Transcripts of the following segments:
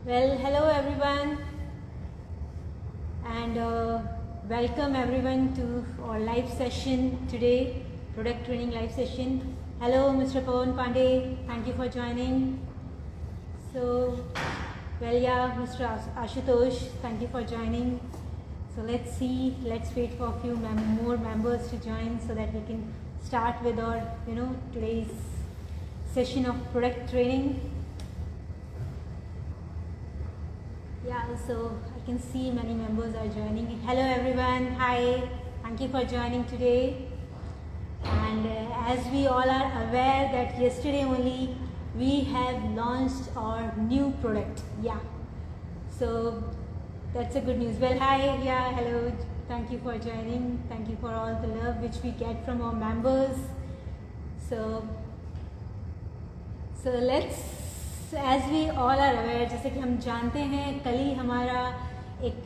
Well, hello everyone, and welcome everyone to our live session today, product training live session. Hello, Mr. Pawan Pandey, thank you for joining. So, Mr. Ashutosh, thank you for joining. So let's wait for a few more members to join so that we can start with our, today's session of product training. Yeah, so I can see many members are joining. Hello everyone, hi, thank you for joining today. And as we all are aware that yesterday only we have launched our new product. Yeah, so that's a good news. Well, hi, yeah, hello, thank you for joining. Thank you for all the love which we get from our members. So let's, as we all are aware, जैसे कि हम जानते हैं कल ही हमारा एक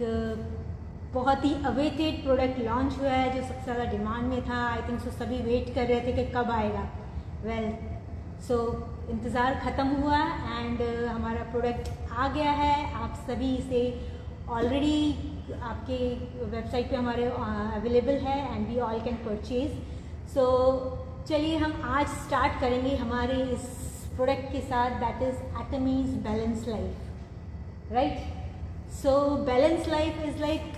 बहुत ही awaited product launch हुआ है जो सबसे ज़्यादा डिमांड में था. आई थिंक सो सभी वेट कर रहे थे कि कब आएगा. वेल, सो इंतज़ार ख़त्म हुआ एंड हमारा प्रोडक्ट आ गया है. आप सभी इसे ऑलरेडी आपके वेबसाइट पे हमारे अवेलेबल है and we all can purchase. So चलिए हम आज स्टार्ट करेंगे हमारे इस प्रोडक्ट के साथ, that is Atomy's balance life. Right, so balance life is like,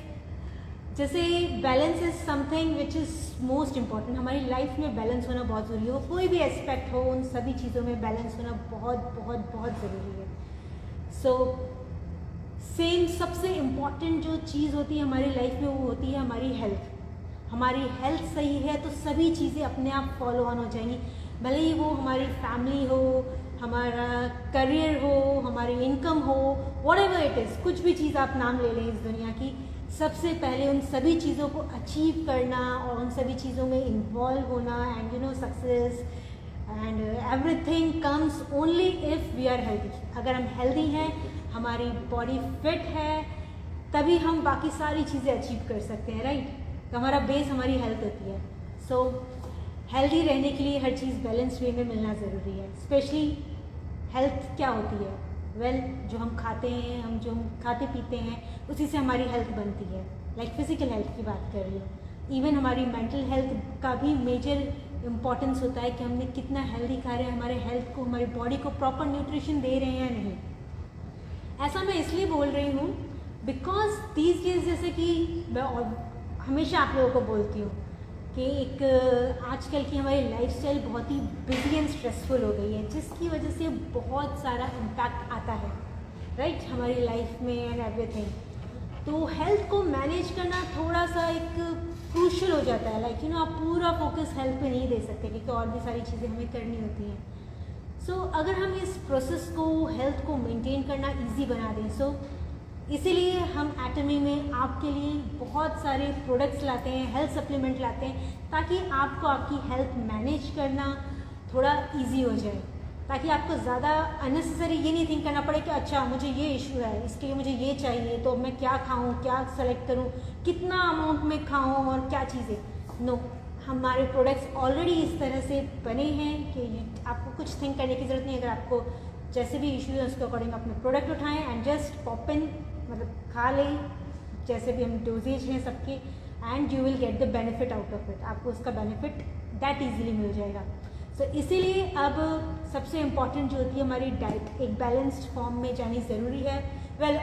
जैसे balance is something which is most important. हमारी लाइफ में बैलेंस होना बहुत ज़रूरी है. कोई भी एस्पेक्ट हो, उन सभी चीज़ों में बैलेंस होना बहुत बहुत बहुत ज़रूरी है. सो सेम सबसे इम्पॉर्टेंट जो चीज़ होती है हमारी लाइफ में वो होती है हमारी हेल्थ. हमारी हेल्थ सही है तो सभी चीज़ें अपने आप फॉलो ऑन हो जाएंगी. भले ही वो हमारी फैमिली हो, हमारा करियर हो, हमारी इनकम हो, व्हाटएवर इट इज़, कुछ भी चीज़ आप नाम ले लें इस दुनिया की, सबसे पहले उन सभी चीज़ों को अचीव करना और उन सभी चीज़ों में इन्वॉल्व होना and success and everything comes only if we are healthy. अगर हम हेल्दी हैं, हमारी बॉडी फिट है, तभी हम बाकी सारी चीज़ें अचीव कर सकते हैं. राइट, तो हमारा बेस हमारी हेल्थ होती है. सो हेल्दी रहने के लिए हर चीज़ बैलेंस वे में मिलना ज़रूरी है. स्पेशली हेल्थ क्या होती है? वेल, जो हम खाते हैं, हम जो खाते पीते हैं, उसी से हमारी हेल्थ बनती है. लाइक फिजिकल हेल्थ की बात कर रही हूँ. इवन हमारी मेंटल हेल्थ का भी मेजर इम्पॉर्टेंस होता है कि हमने कितना हेल्दी खा रहे हैं, हमारे हेल्थ को, हमारी बॉडी को प्रॉपर न्यूट्रिशन दे रहे हैं या नहीं. ऐसा मैं इसलिए बोल रही हूँ बिकॉज दीज डेज, जैसे कि मैं हमेशा आप लोगों को बोलती हूँ कि एक आजकल की हमारी लाइफस्टाइल बहुत ही बिजी एंड स्ट्रेसफुल हो गई है, जिसकी वजह से बहुत सारा इम्पैक्ट आता है. राइट, हमारी लाइफ में एंड एवरीथिंग. तो हेल्थ को मैनेज करना थोड़ा सा एक क्रूशियल हो जाता है. लाइक आप पूरा फोकस हेल्थ पे नहीं दे सकते क्योंकि और भी सारी चीज़ें हमें करनी होती हैं. सो अगर हम इस प्रोसेस को, हेल्थ को मेंटेन करना ईजी बना दें, सो इसीलिए हम एटमी में आपके लिए बहुत सारे प्रोडक्ट्स लाते हैं, हेल्थ सप्लीमेंट लाते हैं, ताकि आपको आपकी हेल्थ मैनेज करना थोड़ा इजी हो जाए. ताकि आपको ज़्यादा अननेसेसरी ये नहीं थिंक करना पड़े कि अच्छा मुझे ये इशू है, इसके लिए मुझे ये चाहिए, तो मैं क्या खाऊं, क्या सेलेक्ट करूं, कितना अमाउंट में खाऊं और क्या चीज़ें. नो, हमारे प्रोडक्ट्स ऑलरेडी इस तरह से बने हैं कि आपको कुछ थिंक करने की ज़रूरत नहीं. अगर आपको जैसे भी इशू है उसके अकॉर्डिंग अपने प्रोडक्ट उठाएं एंड जस्ट पॉप इन, मतलब खा लें, जैसे भी हम डोजेज हैं सबके, and you will get the benefit out of it. आपको उसका बेनिफिट दैट इजीली मिल जाएगा. सो इसीलिए अब सबसे इम्पॉर्टेंट जो होती है हमारी डाइट, एक बैलेंस्ड फॉर्म में जानी ज़रूरी है. वेल,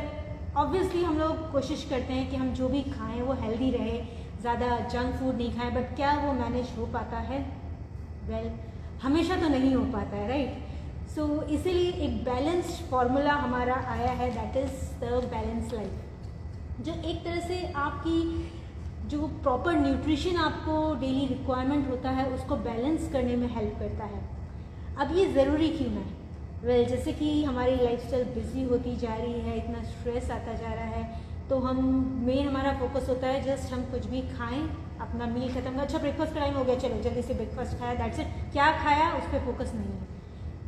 ऑब्वियसली हम लोग कोशिश करते हैं कि हम जो भी खाएं वो हेल्दी रहे, ज़्यादा जंक फूड नहीं खाएं, बट क्या वो मैनेज हो पाता है? वेल, हमेशा तो नहीं हो पाता है. राइट, सो इसीलिए एक बैलेंस्ड फार्मूला हमारा आया है, that is the balance life, जो एक तरह से आपकी जो प्रॉपर न्यूट्रिशन आपको डेली रिक्वायरमेंट होता है उसको बैलेंस करने में हेल्प करता है. अब ये ज़रूरी क्यों है? वेल, जैसे कि हमारी लाइफस्टाइल बिजी होती जा रही है, इतना स्ट्रेस आता जा रहा है, तो हमारा फोकस होता है जस्ट हम कुछ भी खाएं, अपना मील खत्म कर, अच्छा ब्रेकफास्ट टाइम हो गया, चलो जल्दी से ब्रेकफास्ट खाया, दैट्स इट. क्या खाया उस पर फोकस नहीं है.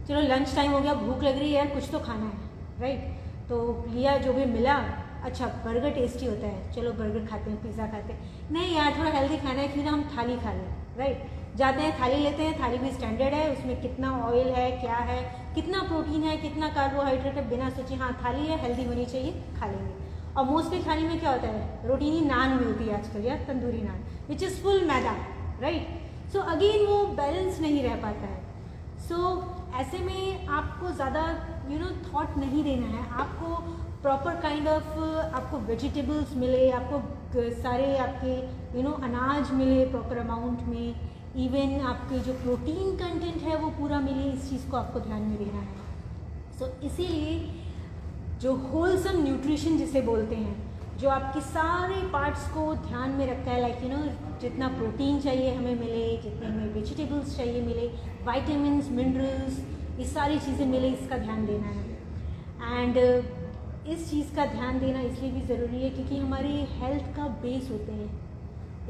चलो लंच टाइम हो गया, भूख लग रही है, कुछ तो खाना है. राइट, तो लिया जो भी मिला, अच्छा बर्गर टेस्टी होता है, चलो बर्गर खाते हैं, पिज़्ज़ा खाते हैं. नहीं यार, थोड़ा हेल्दी खाना है, क्यों ना हम थाली खा लें. राइट, जाते हैं थाली लेते हैं, थाली भी स्टैंडर्ड है, उसमें कितना ऑयल है, क्या है, कितना प्रोटीन है, कितना कार्बोहाइड्रेट है, बिना सोचे हाँ थाली है हेल्दी होनी चाहिए खा लेंगे। और मोस्टली थाली में क्या होता है, रोटीनी नान मिलती है आजकल या tandoori naan, which is full maida, right. So again वो बैलेंस नहीं रह पाता है। सो ऐसे में आपको ज़्यादा थॉट नहीं देना है, आपको प्रॉपर काइंड ऑफ आपको वेजिटेबल्स मिले, आपको सारे आपके अनाज मिले प्रॉपर अमाउंट में, इवन आपके जो प्रोटीन कंटेंट है वो पूरा मिले, इस चीज़ को आपको ध्यान में देना है। सो इसीलिए जो होलसम न्यूट्रिशन जिसे बोलते हैं, जो आपके सारे पार्ट्स को ध्यान में रखता है, लाइक जितना प्रोटीन चाहिए हमें मिले, जितने हमें वेजिटेबल्स चाहिए मिले, वाइटामिन्स, मिनरल्स, ये सारी चीज़ें मिले, इसका ध्यान देना है। एंड इस चीज़ का ध्यान देना इसलिए भी ज़रूरी है क्योंकि हमारी हेल्थ का बेस होते हैं,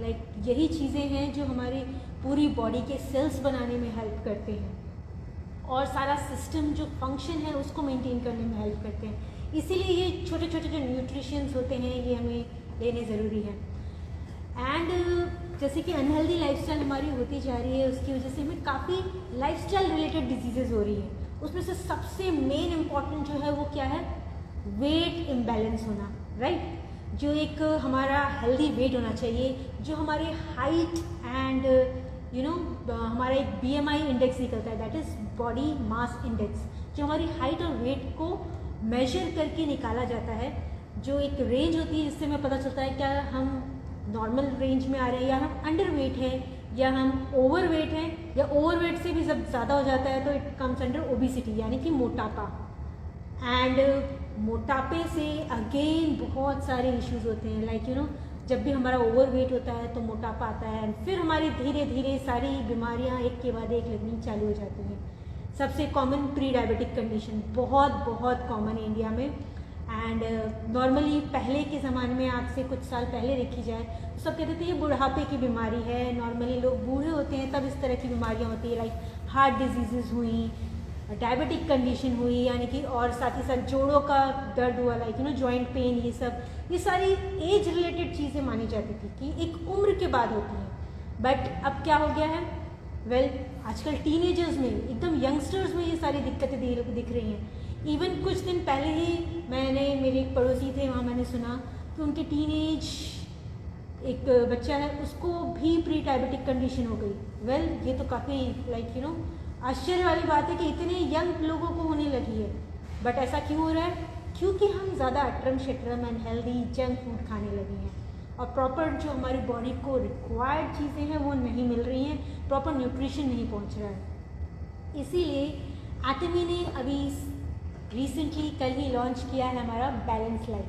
लाइक यही चीज़ें हैं जो हमारी पूरी बॉडी के सेल्स बनाने में हेल्प करते हैं और सारा सिस्टम जो फंक्शन है उसको मेंटेन करने में हेल्प करते हैं। इसीलिए ये छोटे छोटे जो न्यूट्रिशंस होते हैं ये हमें लेने ज़रूरी है। एंड जैसे कि अनहेल्दी लाइफस्टाइल हमारी होती जा रही है, उसकी वजह से हमें काफ़ी लाइफस्टाइल रिलेटेड डिजीज़ेज़ हो रही हैं। उसमें से सबसे मेन इम्पॉर्टेंट जो है वो क्या है, वेट इम्बैलेंस होना, राइट। जो एक हमारा हेल्दी वेट होना चाहिए, जो हमारे हाइट एंड हमारा एक BMI इंडेक्स निकलता है, that is body mass index, जो हमारी हाइट और वेट को मेजर करके निकाला जाता है, जो एक रेंज होती है जिससे हमें पता चलता है क्या हम नॉर्मल रेंज में आ रहे हैं या हम अंडर वेट है या हम ओवर वेट हैं, या ओवर वेट से भी जब ज़्यादा हो जाता है तो इट कम्स अंडर ओबिसिटी यानी कि मोटापा। एंड मोटापे से अगेन बहुत सारे इश्यूज होते हैं, लाइक जब भी हमारा ओवर वेट होता है तो मोटापा आता है, फिर हमारी धीरे धीरे सारी बीमारियां एक के बाद एक लगनी चालू हो जाती हैं। सबसे कॉमन प्री डायबिटिक कंडीशन बहुत कॉमन है इंडिया में। एंड नॉर्मली पहले के ज़माने में, आज से कुछ साल पहले देखी जाए तो सब कहते थे ये बुढ़ापे की बीमारी है, नॉर्मली लोग बूढ़े होते हैं तब इस तरह की बीमारियां होती है, लाइक हार्ट डिजीज़ हुई, डायबिटिक कंडीशन हुई यानी कि, और साथ ही साथ जोड़ों का दर्द हुआ, लाइक जॉइंट पेन, ये सारी एज रिलेटेड चीज़ें मानी जाती थी कि एक उम्र के बाद होती हैं। बट अब क्या हो गया है, आजकल टीनेजर्स में, एकदम यंगस्टर्स में ये सारी दिक्कतें दिख रही हैं। इवन कुछ दिन पहले ही मेरे एक पड़ोसी थे, वहाँ मैंने सुना कि उनके टीनेज एक बच्चा है, उसको भी प्री डायबिटिक कंडीशन हो गई। ये तो काफ़ी लाइक आश्चर्य वाली बात है कि इतने यंग लोगों को होने लगी है। बट ऐसा क्यों हो रहा है, क्योंकि हम ज़्यादा अटरम शटरम अनहेल्दी जंक फूड खाने लगे हैं और प्रॉपर जो हमारी बॉडी को रिक्वायर्ड चीज़ें हैं वो नहीं मिल रही हैं, प्रॉपर न्यूट्रिशन नहीं पहुंच रहा है। इसीलिए एटमी ने अभी रिसेंटली कल ही लॉन्च किया है हमारा बैलेंस लाइफ।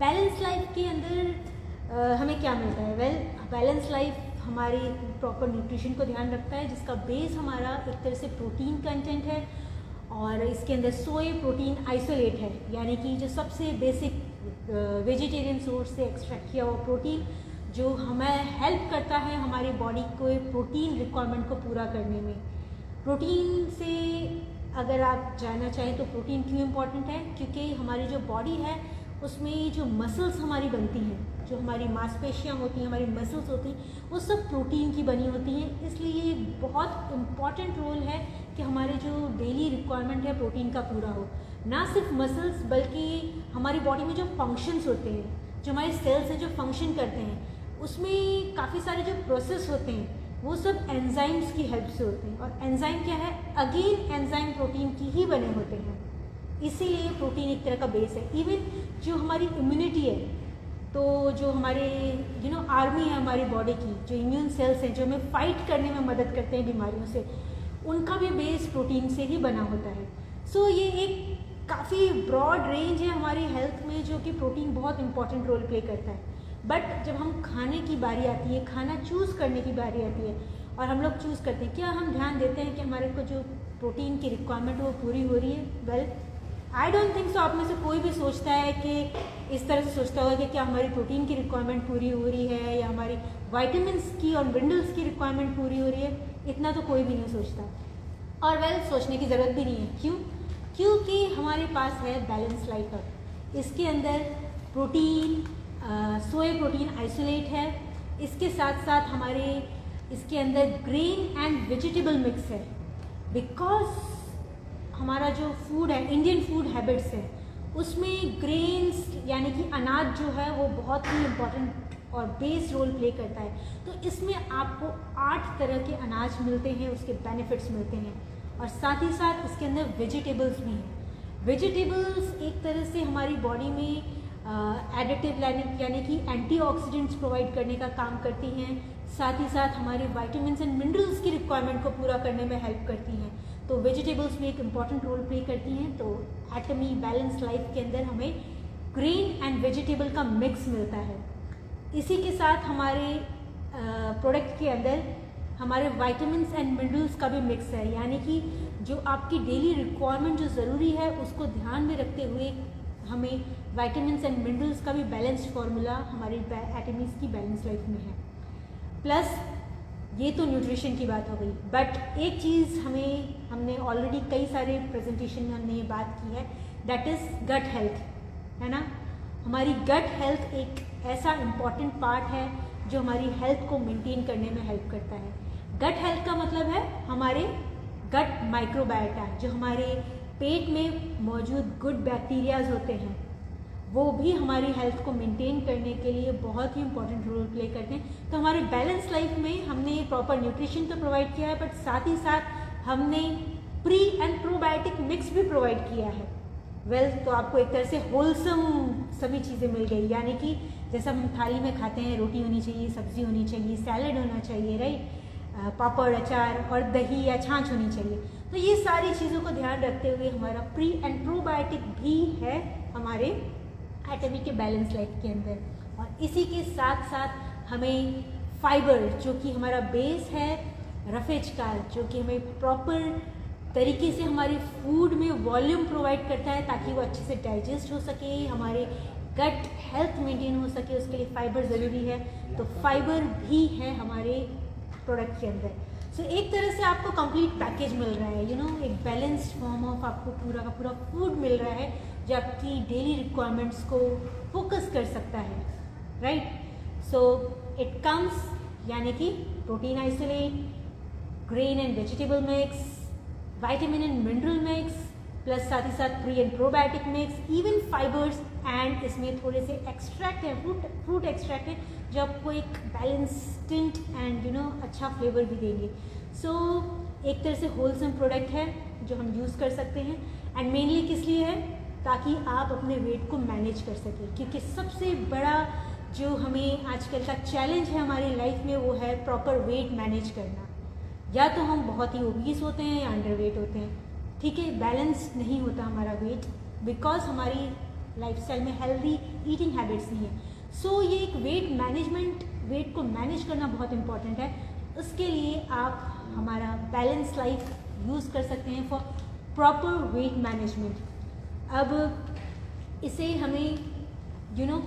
बैलेंस लाइफ के अंदर हमें क्या मिलता है, बैलेंस लाइफ हमारी प्रॉपर न्यूट्रिशन को ध्यान रखता है, जिसका बेस हमारा एक तरह से प्रोटीन कंटेंट है और इसके अंदर सोए प्रोटीन आइसोलेट है, यानी कि जो सबसे बेसिक वेजिटेरियन सोर्स से एक्सट्रैक्ट किया हुआ प्रोटीन जो हमें हेल्प करता है हमारी बॉडी को प्रोटीन रिक्वायरमेंट को पूरा करने में। प्रोटीन से अगर आप जानना चाहें तो प्रोटीन क्यों इम्पॉर्टेंट है, क्योंकि हमारी जो बॉडी है उसमें जो मसल्स हमारी बनती हैं, जो हमारी मांसपेशियाँ होती हैं, हमारी मसल्स होती हैं, वो सब प्रोटीन की बनी होती हैं। इसलिए बहुत इम्पॉर्टेंट रोल है कि हमारे जो डेली रिक्वायरमेंट है प्रोटीन का पूरा हो। ना सिर्फ मसल्स बल्कि हमारी बॉडी में जो फंक्शंस होते हैं, जो हमारे सेल्स हैं जो फंक्शन करते हैं, उसमें काफ़ी सारे जो प्रोसेस होते हैं वो सब एंजाइम्स की हेल्प से होते हैं। और एंजाइम क्या है, अगेन एंजाइम प्रोटीन की ही बने होते हैं। इसीलिए प्रोटीन एक तरह का बेस है। इवन जो हमारी इम्यूनिटी है, तो जो हमारे आर्मी है हमारी बॉडी की, जो इम्यून सेल्स हैं जो हमें फाइट करने में मदद करते हैं बीमारियों से, उनका भी बेस प्रोटीन से ही बना होता है। सो ये एक काफ़ी ब्रॉड रेंज है हमारी हेल्थ में, जो कि प्रोटीन बहुत इंपॉर्टेंट रोल प्ले करता है। बट जब हम खाने की बारी आती है, खाना चूज़ करने की बारी आती है और हम लोग चूज़ करते हैं, क्या हम ध्यान देते हैं कि हमारे को जो प्रोटीन की रिक्वायरमेंट वो पूरी हो रही है? I don't think so. आप में से कोई भी सोचता है कि इस तरह से सोचता होगा कि क्या हमारी प्रोटीन की रिक्वायरमेंट पूरी हो रही है या हमारी वाइटामिन्स की और मिनरल्स की रिक्वायरमेंट पूरी हो रही है। इतना तो कोई भी नहीं सोचता और सोचने की ज़रूरत भी नहीं है। क्यों? क्योंकि हमारे पास है बैलेंस लाइफ अप। इसके अंदर प्रोटीन, सोया प्रोटीन आइसोलेट है, इसके साथ साथ हमारे इसके अंदर ग्रेन एंड वेजिटेबल मिक्स है। बिकॉज हमारा जो फूड है, इंडियन फूड हैबिट्स है, उसमें ग्रेन्स यानी कि अनाज जो है वो बहुत ही इम्पॉर्टेंट और बेस रोल प्ले करता है। तो इसमें आपको 8 तरह के अनाज मिलते हैं, उसके बेनिफिट्स मिलते हैं, और साथ ही साथ इसके अंदर वेजिटेबल्स भी हैं। वेजिटेबल्स एक तरह से हमारी बॉडी में एडिटिव यानी कि एंटीऑक्सीडेंट्स प्रोवाइड करने का काम करती हैं, साथ ही साथ हमारे विटामिन्स एंड मिनरल्स की रिक्वायरमेंट को पूरा करने में हेल्प करती हैं। तो वेजिटेबल्स में एक इम्पॉर्टेंट रोल प्ले करती हैं। तो एटमी बैलेंस लाइफ के अंदर हमें ग्रेन एंड वेजिटेबल का मिक्स मिलता है। इसी के साथ हमारे प्रोडक्ट के अंदर हमारे विटामिन्स एंड मिनरल्स का भी मिक्स है, यानी कि जो आपकी डेली रिक्वायरमेंट जो ज़रूरी है उसको ध्यान में रखते हुए हमें विटामिन्स एंड मिनरल्स का भी बैलेंस्ड फार्मूला हमारी एटमीज़ की बैलेंस लाइफ में है। प्लस ये तो न्यूट्रिशन की बात हो गई, बट एक चीज़ हमने ऑलरेडी कई सारे प्रेजेंटेशन में हमने ये बात की है, दैट इज़ गट हेल्थ, है ना। हमारी गट हेल्थ एक ऐसा इम्पॉर्टेंट पार्ट है जो हमारी हेल्थ को मेंटेन करने में हेल्प करता है। गट हेल्थ का मतलब है हमारे गट माइक्रोबायोटा, जो हमारे पेट में मौजूद गुड बैक्टीरियाज होते हैं, वो भी हमारी हेल्थ को मेंटेन करने के लिए बहुत ही इंपॉर्टेंट रोल प्ले करते हैं। तो हमारे बैलेंस लाइफ में हमने प्रॉपर न्यूट्रिशन तो प्रोवाइड किया है, बट साथ ही साथ हमने प्री एंड प्रोबायोटिक मिक्स भी प्रोवाइड किया है। तो आपको एक तरह से होलसम सभी चीज़ें मिल गई, यानी कि जैसा हम थाली में खाते हैं, रोटी होनी चाहिए, सब्जी होनी चाहिए, सैलड होना चाहिए, राइट, पापड़, अचार और दही या छाछ होनी चाहिए। तो ये सारी चीज़ों को ध्यान रखते हुए हमारा प्री एंड प्रोबायोटिक भी है हमारे एटमी के बैलेंस लाइफ के अंदर। और इसी के साथ साथ हमें फाइबर, जो कि हमारा बेस है रफेज का, जो कि हमें प्रॉपर तरीके से हमारे फूड में वॉल्यूम प्रोवाइड करता है ताकि वो अच्छे से डाइजेस्ट हो सके, हमारे गट हेल्थ मेंटेन हो सके, उसके लिए फाइबर ज़रूरी है। तो फाइबर भी है हमारे प्रोडक्ट के अंदर। सो एक तरह से आपको कंप्लीट पैकेज मिल रहा है, एक बैलेंस्ड फॉर्म ऑफ आपको पूरा का पूरा फूड मिल रहा है जो आपकी डेली रिक्वायरमेंट्स को फोकस कर सकता है, राइट। सो इट कम्स यानी कि protein isolate, grain and vegetable mix, vitamin and mineral mix, plus साथ ही साथ pre and probiotic mix, even fibres, and इसमें थोड़े से एक्सट्रैक्ट है, फ्रूट एक्सट्रैक्ट है, जो आपको एक बैलेंस्ड एंड अच्छा फ्लेवर भी देंगे। सो एक तरह से होलसम प्रोडक्ट है जो हम यूज़ कर सकते हैं। एंड मेनली किस लिए है, ताकि आप अपने वेट को मैनेज कर सकें, क्योंकि सबसे बड़ा जो हमें आजकल का चैलेंज है हमारी लाइफ में वो है प्रॉपर वेट मैनेज करना। या तो हम बहुत ही ओबीस होते हैं या अंडर वेट होते हैं, ठीक है, बैलेंस नहीं होता हमारा वेट, बिकॉज हमारी लाइफस्टाइल में हेल्दी ईटिंग हैबिट्स नहीं है। सो ये एक वेट को मैनेज करना बहुत इम्पॉर्टेंट है। उसके लिए आप हमारा बैलेंस लाइफ यूज़ कर सकते हैं फॉर प्रॉपर वेट मैनेजमेंट। अब इसे हमें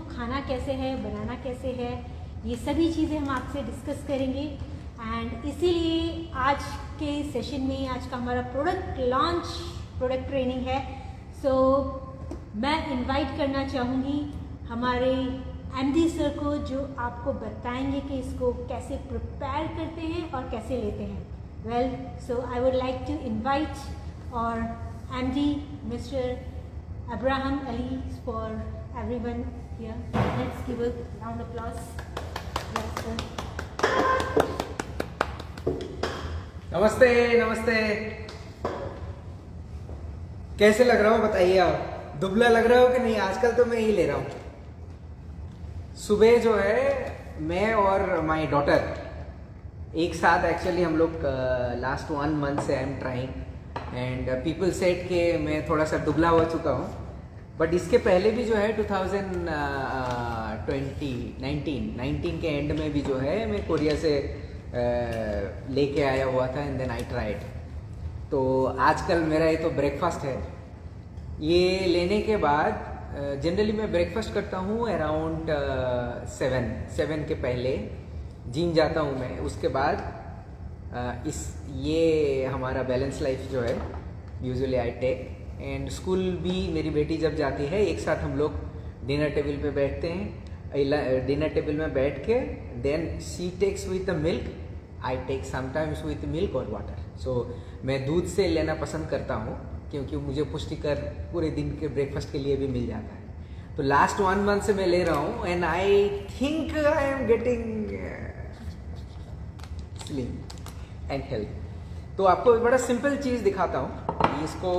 खाना कैसे है, बनाना कैसे है, ये सभी चीज़ें हम आपसे डिस्कस करेंगे। एंड इसीलिए आज के सेशन में आज का हमारा प्रोडक्ट ट्रेनिंग है। सो मैं इनवाइट करना चाहूँगी हमारे एमडी सर को, जो आपको बताएंगे कि इसको कैसे प्रिपेयर करते हैं और कैसे लेते हैं। So I would like to invite our MD mister Abraham Ali for everyone here. Let's give a round of applause. Yes, sir. नमस्ते नमस्ते, कैसे लग रहा हो बताइए आप? दुबला लग रहा हो कि नहीं? आजकल तो मैं ही ले रहा हूँ। सुबह जो है मैं और माय डॉटर एक साथ, एक्चुअली हम लोग लास्ट 1 मंथ से I am trying and people said कि मैं थोड़ा सा दुबला हो चुका हूँ। बट इसके पहले भी जो है 2019 के एंड में भी जो है मैं कोरिया से लेके आया हुआ था एंड देन आई ट्राइड। तो आजकल मेरा ये तो ब्रेकफास्ट है। ये लेने के बाद जनरली मैं ब्रेकफास्ट करता हूँ अराउंड 7 के पहले जिम जाता हूँ मैं। उसके बाद ये हमारा बैलेंस लाइफ जो है usually I take. And school भी मेरी बेटी जब जाती है एक साथ हम लोग डिनर टेबल पे बैठते हैं। डिनर टेबल में बैठ के then she takes with the milk, I take sometimes with milk और वाटर। सो मैं दूध से लेना पसंद करता हूँ क्योंकि मुझे पुष्टिकर पूरे दिन के ब्रेकफास्ट के लिए भी मिल जाता है। तो लास्ट 1 मंथ से मैं ले रहा हूँ and I think I am getting slim and health. तो आपको बड़ा सिंपल चीज़ दिखाता हूँ। इसको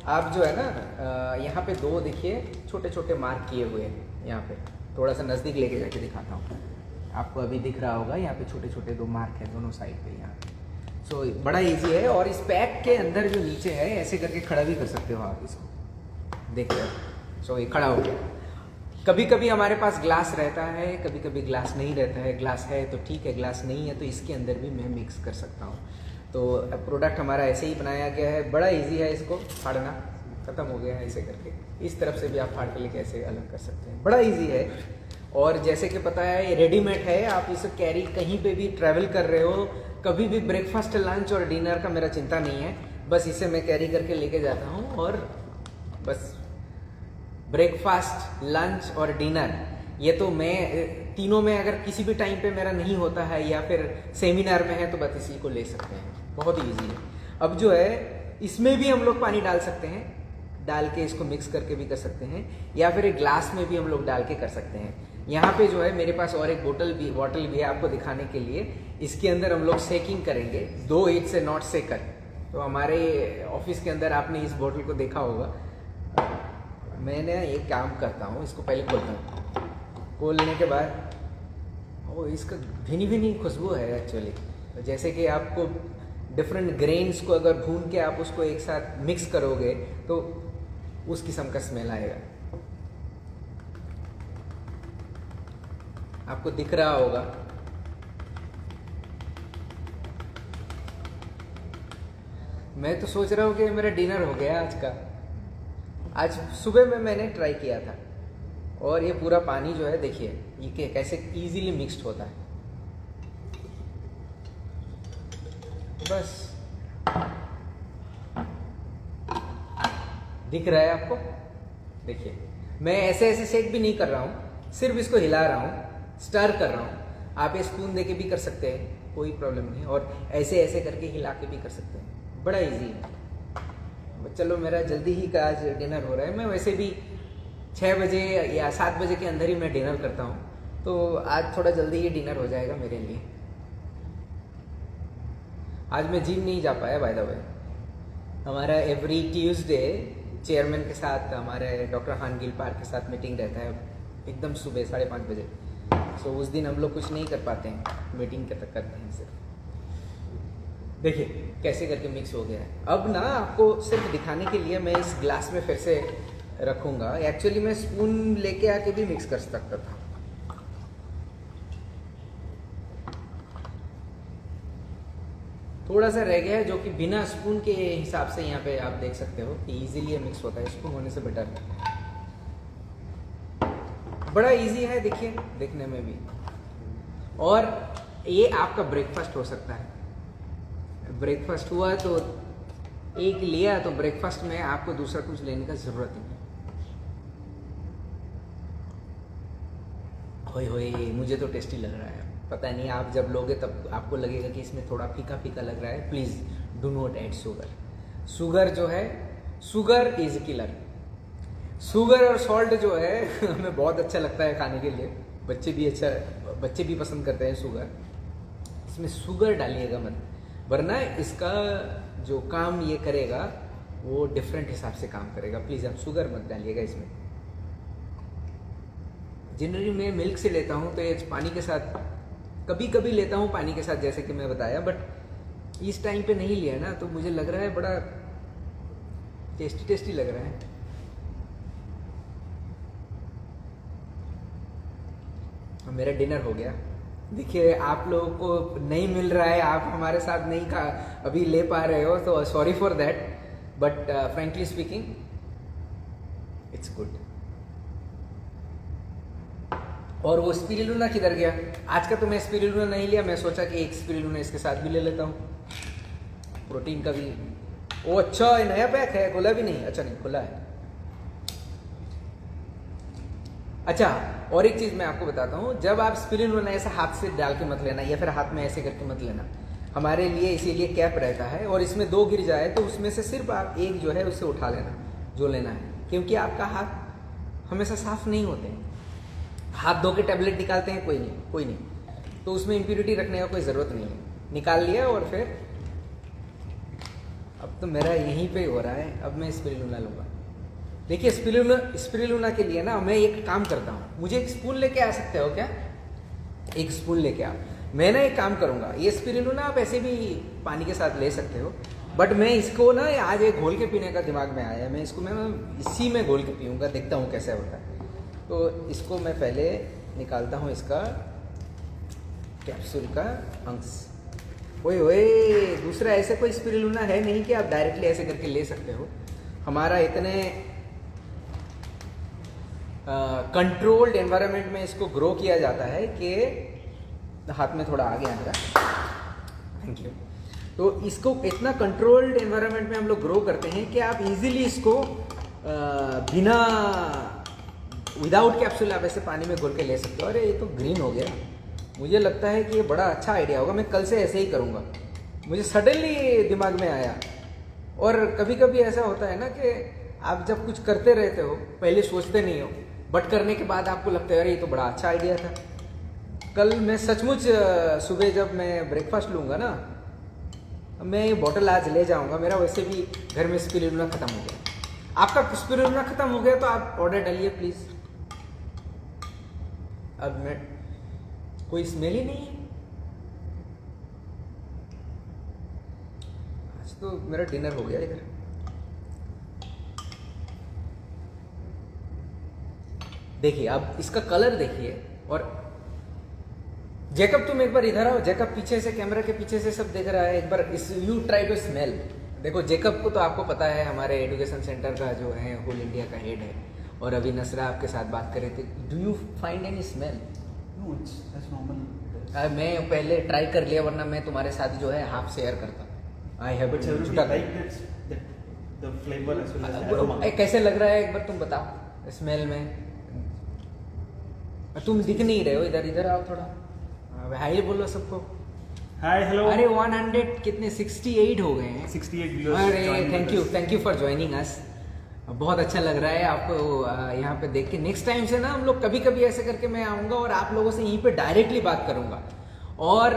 आप जो है ना यहाँ पे 2 देखिए छोटे छोटे मार्क किए हुए हैं। यहाँ पे थोड़ा सा नज़दीक लेके जाके दिखाता हूँ, आपको अभी दिख रहा होगा। यहाँ पे छोटे छोटे 2 मार्क हैं दोनों साइड पे यहाँ पे। सो बड़ा इजी है। और इस पैक के अंदर जो नीचे है ऐसे करके खड़ा भी कर सकते हो आप इसको, देख रहे हो। सो ये खड़ा हो गया। कभी कभी हमारे पास ग्लास रहता है, कभी कभी ग्लास नहीं रहता है। ग्लास है तो ठीक है, ग्लास नहीं है तो इसके अंदर भी मैं मिक्स कर सकता हूँ। तो प्रोडक्ट हमारा ऐसे ही बनाया गया है। बड़ा इजी है, इसको फाड़ना ख़त्म हो गया है। ऐसे करके इस तरफ से भी आप फाड़ के लेके ऐसे अलग कर सकते हैं। बड़ा इजी है। और जैसे कि पता है ये रेडीमेड है, आप इसे कैरी कहीं पे भी ट्रैवल कर रहे हो, कभी भी ब्रेकफास्ट लंच और डिनर का मेरा चिंता नहीं है। बस इसे मैं कैरी करके लेके जाता हूँ और बस ब्रेकफास्ट लंच और डिनर ये तो मैं तीनों में अगर किसी भी टाइम पे मेरा नहीं होता है या फिर सेमिनार में है तो बस इसी को ले सकते हैं। बहुत ईजी है। अब जो है इसमें भी हम लोग पानी डाल सकते हैं, डाल के इसको मिक्स करके भी कर सकते हैं, या फिर एक ग्लास में भी हम लोग डाल के कर सकते हैं। यहाँ पे जो है मेरे पास और एक बॉटल भी है आपको दिखाने के लिए। इसके अंदर हम लोग सेकिंग करेंगे 2 ईट से नॉट सेकर। तो हमारे ऑफिस के अंदर आपने इस बॉटल को देखा होगा। मैंने एक काम करता हूँ, इसको पहले खोलता हूँ। खोलने के बाद वो इसका भिनी भिनी खुशबू है एक्चुअली। जैसे कि आपको डिफरेंट ग्रेन्स को अगर भून के आप उसको एक साथ मिक्स करोगे तो उस किस्म का स्मेल आएगा। आपको दिख रहा होगा। मैं तो सोच रहा हूँ कि मेरा डिनर हो गया आज का। आज सुबह में मैंने ट्राई किया था और ये पूरा पानी जो है देखिए ये कैसे इजीली मिक्स्ड होता है। बस दिख रहा है आपको? देखिए मैं ऐसे ऐसे शेक भी नहीं कर रहा हूँ, सिर्फ इसको हिला रहा हूँ, स्टर कर रहा हूँ। आप ये स्पून देके भी कर सकते हैं, कोई प्रॉब्लम नहीं। और ऐसे ऐसे करके हिला के भी कर सकते हैं। बड़ा इजी है। चलो मेरा जल्दी ही का आज डिनर हो रहा है। मैं वैसे भी 6 बजे या 7 बजे के अंदर ही मैं डिनर करता हूँ, तो आज थोड़ा जल्दी ही डिनर हो जाएगा मेरे लिए। आज मैं जिम नहीं जा पाया बाय द वे। हमारा एवरी ट्यूसडे चेयरमैन के साथ, हमारे डॉक्टर खान गिल पार्क के साथ मीटिंग रहता है एकदम सुबह 5:30 बजे। सो उस दिन हम लोग कुछ नहीं कर पाते हैं, मीटिंग तक करते हैं सिर्फ। देखिए कैसे करके मिक्स हो गया है। अब ना आपको सिर्फ दिखाने के लिए मैं इस ग्लास में फिर से रखूँगा। एक्चुअली मैं स्पून लेके आके भी मिक्स कर सकता था। थोड़ा सा रह गया है जो कि बिना स्पून के हिसाब से यहाँ पे आप देख सकते हो कि इजीली मिक्स होता है। स्पून होने से बेटर बड़ा इजी है देखिए देखने में भी। और ये आपका ब्रेकफास्ट हो सकता है। ब्रेकफास्ट हुआ तो एक लिया तो ब्रेकफास्ट में आपको दूसरा कुछ लेने का जरूरत नहीं है। होए होए मुझे तो टेस्टी लग रहा है। पता नहीं आप जब लोगे तब आपको लगेगा कि इसमें थोड़ा फीका फीका लग रहा है। Please do not add sugar. Sugar जो है, शुगर इज किलर। शुगर और सॉल्ट जो है हमें बहुत अच्छा लगता है खाने के लिए। बच्चे भी पसंद करते हैं शुगर। इसमें शुगर डालिएगा मत, वरना इसका जो काम ये करेगा वो डिफरेंट हिसाब से काम करेगा। प्लीज़ आप शुगर मत डालिएगा इसमें। जनरली मैं मिल्क से लेता हूँ तो ये पानी के साथ कभी कभी लेता हूँ पानी के साथ, जैसे कि मैं बताया। बट इस टाइम पे नहीं लिया ना तो मुझे लग रहा है बड़ा टेस्टी लग रहा है। मेरा डिनर हो गया। देखिए आप लोगों को नहीं मिल रहा है, आप हमारे साथ नहीं खा अभी ले पा रहे हो तो sorry for that, but frankly speaking it's good. और वो स्पिरुलिना किधर गया? आज का तो मैं स्पिरुलिना नहीं लिया, मैं सोचा कि एक स्पिरुलिना इसके साथ भी ले लेता हूँ, प्रोटीन का भी। ओ अच्छा, ये नया पैक है, खुला भी नहीं? अच्छा नहीं खुला है। अच्छा और एक चीज़ मैं आपको बताता हूँ, जब आप स्पिरुलिना ऐसा हाथ से डाल के मत लेना या फिर हाथ में ऐसे करके मत लेना। हमारे लिए इसीलिए कैप रहता है, और इसमें 2 गिर जाए तो उसमें से सिर्फ आप एक जो है उससे उठा लेना जो लेना है, क्योंकि आपका हाथ हमेशा साफ नहीं होते हैं। हाथ धो के टैबलेट निकालते हैं कोई नहीं, तो उसमें इम्प्योरिटी रखने का कोई ज़रूरत नहीं है। निकाल लिया, और फिर अब तो मेरा यहीं पे हो रहा है। अब मैं स्पिरुलिना लूँगा। देखिए स्पिरुलिना के लिए ना मैं एक काम करता हूँ, मुझे एक स्पून लेके आ सकते हो क्या? एक स्पून लेके आओ। मैं ना एक काम करूँगा, ये स्पिरुलिना आप ऐसे भी पानी के साथ ले सकते हो, बट मैं इसको ना आज एक घोल के पीने का दिमाग में आया है। मैं इसको मैं इसी में घोल के पीऊँगा, देखता हूँ कैसे होता है। तो इसको मैं पहले निकालता हूँ इसका कैप्सूल का अंश। ओए ओए, दूसरा ऐसे कोई स्पिरुलिना है नहीं कि आप डायरेक्टली ऐसे करके ले सकते हो। हमारा इतने कंट्रोल्ड एनवायरनमेंट में इसको ग्रो किया जाता है कि हाथ में थोड़ा आ गया मेरा, थैंक यू। तो इसको इतना कंट्रोल्ड एनवायरनमेंट में हम लोग ग्रो करते हैं कि आप इजीली इसको बिना विदाउट कैप्सूल आप ऐसे पानी में घोल के ले सकते हो। अरे ये तो ग्रीन हो गया, मुझे लगता है कि ये बड़ा अच्छा आइडिया होगा। मैं कल से ऐसे ही करूँगा, मुझे सडनली दिमाग में आया। और कभी कभी ऐसा होता है ना कि आप जब कुछ करते रहते हो, पहले सोचते नहीं हो, बट करने के बाद आपको लगता है अरे ये तो बड़ा अच्छा आइडिया था। कल मैं सचमुच सुबह जब मैं ब्रेकफास्ट लूँगा ना, मैं ये बॉटल आज ले जाऊँगा। मेरा वैसे भी घर में स्पिरुलिना ख़त्म हो गया। आपका स्पिरुलिना ख़त्म हो गया तो आप ऑर्डर डालिए प्लीज़। अब मैं कोई स्मेल ही नहीं है आज तो। मेरा डिनर हो गया इधर। देखिए अब इसका कलर देखिए। और जैकब तुम एक बार इधर आओ। जैकब पीछे से, कैमरा के पीछे से सब देख रहा है। एक बार इस यू ट्राई टू स्मेल। देखो जैकब को तो आपको पता है हमारे एजुकेशन सेंटर का जो है होल इंडिया का हेड है, और अभी नसरा आपके साथ बात कर रहे थे। Do you find any smell? No, it's normal. मैं पहले ट्राई कर लिया, वरना मैं तुम्हारे साथ जो है हाफ शेयर करता। I have But everybody like that the flavor as well as the aroma. कैसे लग रहा है एक बार तुम बताओ स्मेल में। तुम दिख नहीं रहे हो, इधर इधर आओ थोड़ा। हाय बोलो सबको। Hi, hello. अरे 100 कितने 68 हो गए हैं। 68 viewers. अरे joining thank you for joining us. बहुत अच्छा लग रहा है आपको यहाँ पे देख के। नेक्स्ट टाइम से ना हम लोग कभी कभी ऐसे करके मैं आऊँगा और आप लोगों से यहीं पे डायरेक्टली बात करूँगा। और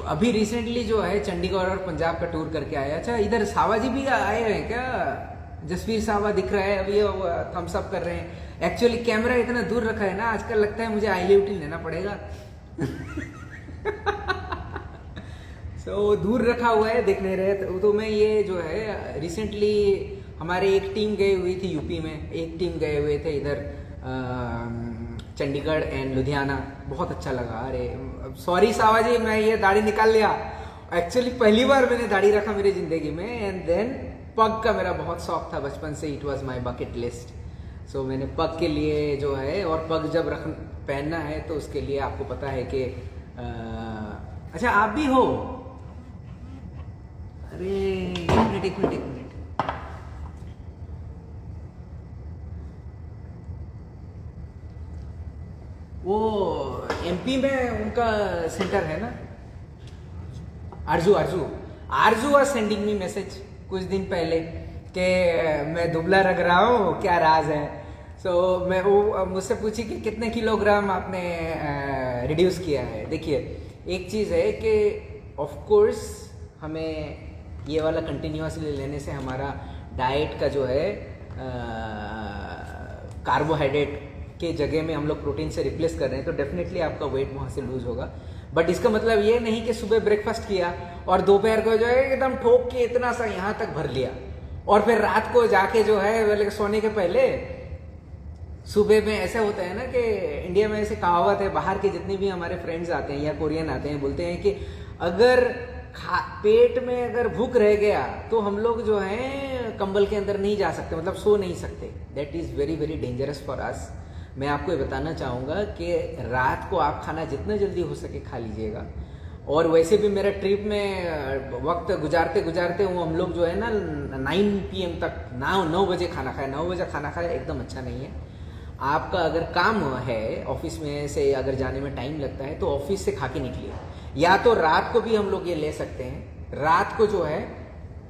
अभी रिसेंटली जो है चंडीगढ़ और पंजाब का टूर करके आया। अच्छा इधर सावा जी भी आए हैं क्या? जसवीर सावा दिख रहा है अभी, थम्स अप कर रहे हैं। एक्चुअली कैमरा इतना दूर रखा है ना आजकल, लगता है मुझे आईलेवटी लेना पड़ेगा। दूर रखा हुआ है, देख नहीं रहे। तो मैं ये जो है रिसेंटली हमारे एक टीम गई हुई थी यूपी में, एक टीम गए हुए थे इधर चंडीगढ़ एंड लुधियाना। बहुत अच्छा लगा। अरे सॉरी सावा जी, मैं ये दाढ़ी निकाल लिया। एक्चुअली पहली बार मैंने दाढ़ी रखा मेरी ज़िंदगी में। एंड देन पग का मेरा बहुत शौक था बचपन से, it was my bucket list. So मैंने पग के लिए जो है, और पग जब पहनना है तो उसके लिए आपको पता है कि अच्छा आप भी हो? अरे एक मिनट। वो एमपी में उनका सेंटर है ना, आरजू वाज सेंडिंग मी मैसेज कुछ दिन पहले कि मैं दुबला लग रहा हूँ, क्या राज है। मैं वो मुझसे पूछी कि कितने किलोग्राम आपने रिड्यूस किया है। देखिए एक चीज़ है कि ऑफ कोर्स हमें ये वाला कंटिन्यूसली लेने से हमारा डाइट का जो है कार्बोहाइड्रेट के जगह में हम लोग प्रोटीन से रिप्लेस कर रहे हैं, तो डेफिनेटली आपका वेट वहाँ से लूज होगा। बट इसका मतलब ये नहीं कि सुबह ब्रेकफास्ट किया और दोपहर को जो है एकदम ठोक के इतना सा यहाँ तक भर लिया, और फिर रात को जाके जो है सोने के पहले सुबह में ऐसा होता है ना कि इंडिया में ऐसे कहावत है, बाहर के जितने भी हमारे फ्रेंड्स आते हैं या कोरियन आते हैं बोलते हैं कि अगर पेट में अगर भूख रह गया तो हम लोग जो है कंबल के अंदर नहीं जा सकते, मतलब सो नहीं सकते। That is very very dangerous for us. मैं आपको ये बताना चाहूँगा कि रात को आप खाना जितना जल्दी हो सके खा लीजिएगा। और वैसे भी मेरा ट्रिप में वक्त गुजारते गुजारते वो हम लोग जो है ना 9 PM तक 9 बजे खाना खाया, 9 बजे खाना खाया एकदम अच्छा नहीं है। आपका अगर काम है ऑफिस में से अगर जाने में टाइम लगता है तो ऑफिस से खा के निकलिए, या तो रात को भी हम लोग ये ले सकते हैं। रात को जो है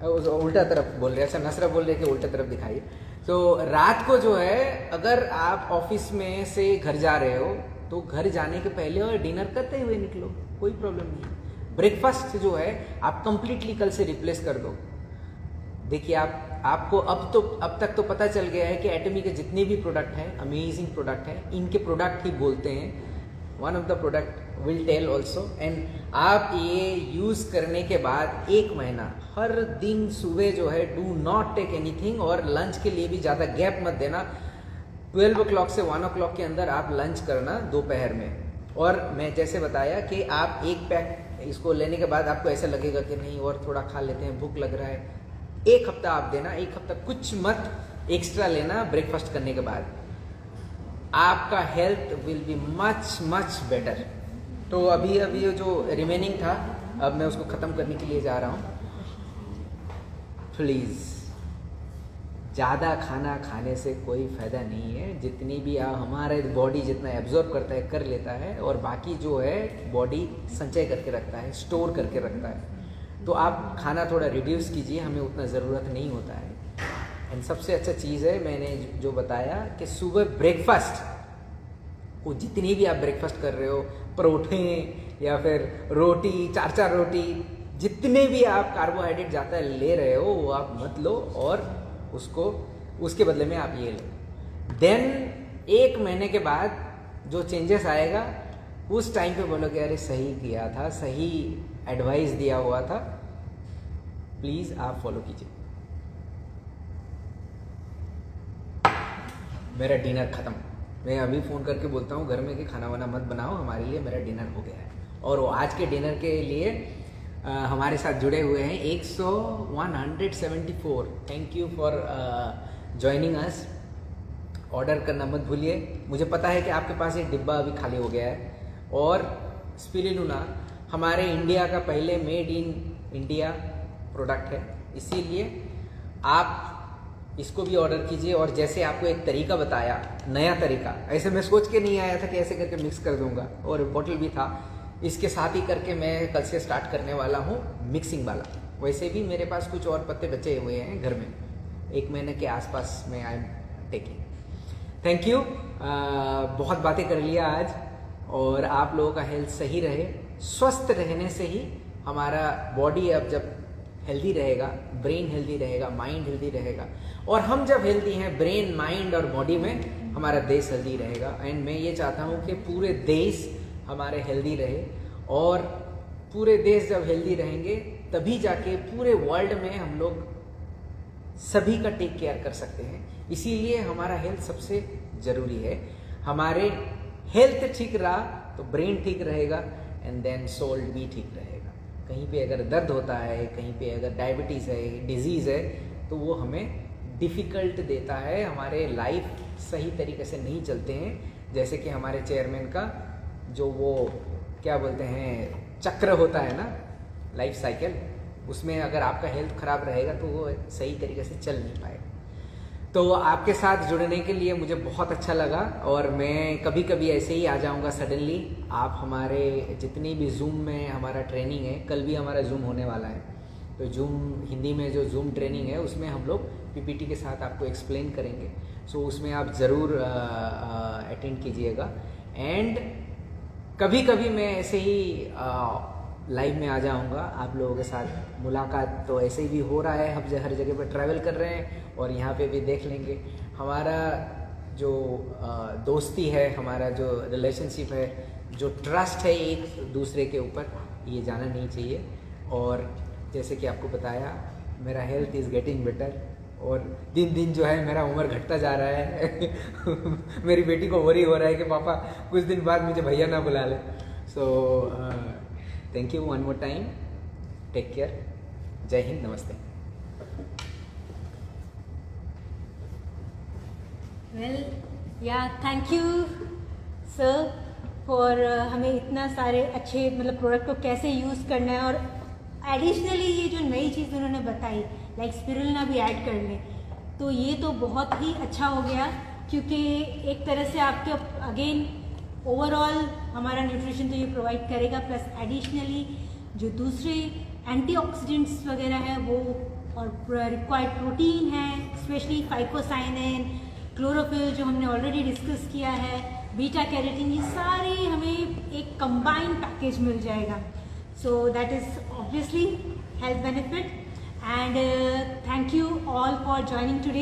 उल्टा तरफ बोल रहे हैं, अच्छा नसरा बोल रहे कि उल्टा तरफ दिखाइए। तो रात को जो है अगर आप ऑफिस में से घर जा रहे हो तो घर जाने के पहले और डिनर करते हुए निकलो, कोई प्रॉब्लम नहीं। ब्रेकफास्ट जो है आप कंप्लीटली कल से रिप्लेस कर दो। देखिए आपको अब तक तो पता चल गया है कि एटमी के जितने भी प्रोडक्ट हैं अमेजिंग प्रोडक्ट हैं, इनके प्रोडक्ट ही बोलते हैं। One of the product will tell also. And आप ये यूज़ करने के बाद 1 महीना हर दिन सुबह जो है डू नॉट टेक एनीथिंग, और लंच के लिए भी ज़्यादा गैप मत देना। 12 o'clock से 1 o'clock के अंदर आप लंच करना दोपहर में। और मैं जैसे बताया कि आप 1 पैक इसको लेने के बाद आपको ऐसा लगेगा कि नहीं और थोड़ा खा लेते हैं, भूख लग रहा है। 1 हफ्ता आप देना, 1 हफ्ता कुछ मत एक्स्ट्रा लेना ब्रेकफास्ट करने के बाद, आपका health will be much much better. तो अभी ये जो रिमेनिंग था अब मैं उसको ख़त्म करने के लिए जा रहा हूँ। प्लीज़ ज़्यादा खाना खाने से कोई फ़ायदा नहीं है। जितनी भी हमारे बॉडी जितना एब्जॉर्ब करता है कर लेता है, और बाकी जो है बॉडी संचय करके रखता है, स्टोर करके रखता है। तो आप खाना थोड़ा रिड्यूस कीजिए, हमें उतना ज़रूरत नहीं होता है। एंड सबसे अच्छा चीज़ है मैंने जो बताया कि सुबह ब्रेकफास्ट को जितनी भी आप ब्रेकफास्ट कर रहे हो, परोठे या फिर रोटी 4-4 रोटी, जितने भी आप कार्बोहाइड्रेट जाता है ले रहे हो वो आप मत लो, और उसके बदले में आप ये लो। देन 1 महीने के बाद जो चेंजेस आएगा उस टाइम पे बोलोगे अरे सही किया था, सही एडवाइस दिया हुआ था। प्लीज़ आप फॉलो कीजिए। मेरा डिनर ख़त्म। मैं अभी फ़ोन करके बोलता हूँ घर में कि खाना वाना मत बनाओ, हमारे लिए मेरा डिनर हो गया है। और वो आज के डिनर के लिए हमारे साथ जुड़े हुए हैं 174। Thank you for joining us. Order करना मत भूलिए। मुझे पता है कि आपके पास एक डिब्बा अभी खाली हो गया है। और स्पिरुलिना हमारे इंडिया का पहले मेड इन इंडिया प्रोडक्ट है, इसीलिए आप इसको भी ऑर्डर कीजिए। और जैसे आपको एक तरीका बताया, नया तरीका, ऐसे मैं सोच के नहीं आया था कि ऐसे करके मिक्स कर दूंगा, और बॉटल भी था, इसके साथ ही करके मैं कल से स्टार्ट करने वाला हूँ मिक्सिंग वाला। वैसे भी मेरे पास कुछ और पत्ते बचे हुए हैं घर में, 1 महीने के आसपास में I am taking. Thank you. बहुत बातें कर लिया आज, और आप लोगों का हेल्थ सही रहे। स्वस्थ रहने से ही हमारा बॉडी अब जब हेल्दी रहेगा, ब्रेन हेल्दी रहेगा, माइंड हेल्दी रहेगा, और हम जब हेल्दी हैं ब्रेन, माइंड और बॉडी में, हमारा देश हेल्दी रहेगा। एंड मैं ये चाहता हूँ कि पूरे देश हमारे हेल्दी रहे, और पूरे देश जब हेल्दी रहेंगे तभी जाके पूरे वर्ल्ड में हम लोग सभी का टेक केयर कर सकते हैं। इसीलिए हमारा हेल्थ सबसे ज़रूरी है। हमारे हेल्थ ठीक रहा तो ब्रेन ठीक रहेगा, एंड देन सोल भी ठीक रहेगा। कहीं पे अगर दर्द होता है, कहीं पे अगर डायबिटीज़ है, डिजीज़ है, तो वो हमें डिफ़िकल्ट देता है, हमारे लाइफ सही तरीके से नहीं चलते हैं। जैसे कि हमारे चेयरमैन का जो वो क्या बोलते हैं चक्र होता है ना, लाइफ साइकिल, उसमें अगर आपका हेल्थ ख़राब रहेगा तो वो सही तरीके से चल नहीं पाएगा। तो आपके साथ जुड़ने के लिए मुझे बहुत अच्छा लगा, और मैं कभी कभी ऐसे ही आ जाऊंगा सडनली। आप हमारे जितनी भी जूम में हमारा ट्रेनिंग है, कल भी हमारा जूम होने वाला है, तो जूम हिंदी में जो जूम ट्रेनिंग है उसमें हम लोग पीपीटी के साथ आपको एक्सप्लेन करेंगे। सो उसमें आप ज़रूर अटेंड कीजिएगा। एंड कभी कभी मैं ऐसे ही लाइव में आ जाऊंगा आप लोगों के साथ। मुलाकात तो ऐसे ही भी हो रहा है, हम हर जगह पर ट्रैवल कर रहे हैं, और यहाँ पे भी देख लेंगे। हमारा जो दोस्ती है, हमारा जो रिलेशनशिप है, जो ट्रस्ट है एक दूसरे के ऊपर, ये जाना नहीं चाहिए। और जैसे कि आपको बताया, मेरा हेल्थ इज़ गेटिंग बेटर, और दिन दिन जो है मेरा उम्र घटता जा रहा है। मेरी बेटी को वरी हो रहा है कि पापा कुछ दिन बाद मुझे भैया ना बुला ले। So thank you one more time. Take care. जय हिंद। नमस्ते। वेल या थैंक यू सर फॉर हमें इतना सारे अच्छे मतलब प्रोडक्ट को कैसे यूज़ करना है, और एडिशनली ये जो नई चीज़ उन्होंने बताई लाइक स्पिरुलिना भी ऐड कर लें, तो ये तो बहुत ही अच्छा हो गया क्योंकि एक तरह से आपके अगेन ओवरऑल हमारा न्यूट्रिशन तो ये प्रोवाइड करेगा, प्लस एडिशनली जो दूसरे एंटीऑक्सीडेंट्स वगैरह है वो और रिक्वायर्ड प्रोटीन है, स्पेशली फाइकोसाइनिन, क्लोरोफिल जो हमने ऑलरेडी डिस्कस किया है, बीटा कैरोटीन, ये सारे हमें एक कंबाइंड पैकेज मिल जाएगा. So that is obviously health benefit. And thank you all for joining today.